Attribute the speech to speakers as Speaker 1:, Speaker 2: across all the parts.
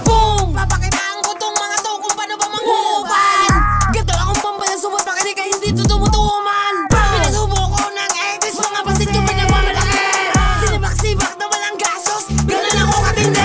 Speaker 1: Boom! Papakitaan ko tong mga to kung paano ba manguban. Ganto lang akong pampalasubot, bakit di ka hindi tutumutuman? Pinasubo ko ng edis, mga pasit yung pinagmamalaki. Sinibak-sibak na walang gasos, ganun ako katindi.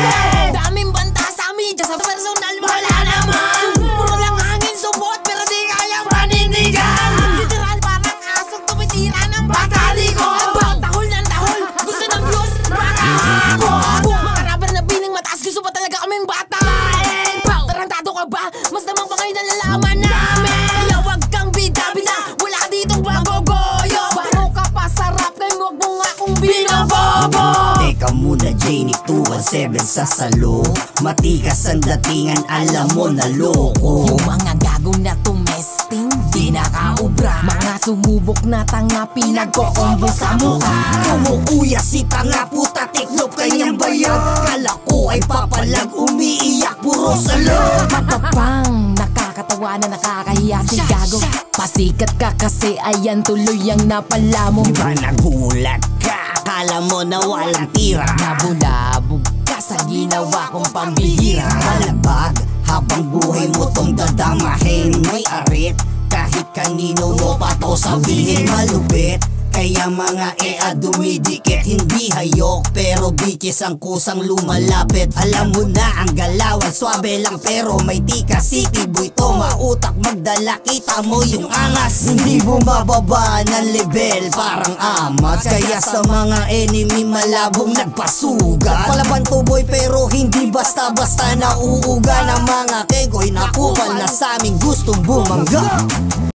Speaker 1: Daming banta sa media, sa personal wala naman. Puro lang hangin subot, pero di kayang panindigan. Literal parang asong tumitira ng batalikon. Tahol ng tahol, gusto ng views, makakakot. Mga rapper na bining mataas, gusto pa talaga kaming batain. Tarantado ka ba? Mas naman pa kayo nalalaman namin. Kaya wag kang bida-bida, wala ka ditong bagogoyo. Bago ka pa sa rap, kaya wag mo nga kung binobobo.
Speaker 2: Teka muna, Janic 217 sa salo. Matikas ang datingan, alam mo na loko.
Speaker 1: Yung mga gago na tumesting, di nakaubra. Mga sumubok na tanga, pinagkokombo sa mukha.
Speaker 2: Kumukuya si tanga, puta tiklop kanyang bayag. Kala ko ay papalag, umiiyak, puro salo.
Speaker 1: Matapang, nakakatawa na nakakahiya si gago. Pasikat ka kasi ayan tuloy ang napala mo.
Speaker 2: Diba nagulat ka, akala mo na walang tira.
Speaker 1: Nabulabog ka sa ginawa kong pambihira.
Speaker 2: Malabag, habang buhay mo tong dadamahin. May arit, kahit kanino mo pa to sabihin. Malupit, kaya mga dumidikit. Hindi hayok, pero bitches ang kusang lumalapit. Alam mo na ang galawan, swabe lang pero may tika. City boy to, mautak magdala, kita mo yung angas. Hindi bumababa ng level, parang amats. Kaya sa mga enemy malabong nagpasugat. Palaban to boy pero hindi basta-basta nauuga ng mga kegoy. Nakupal na sa aming gustong bumangga.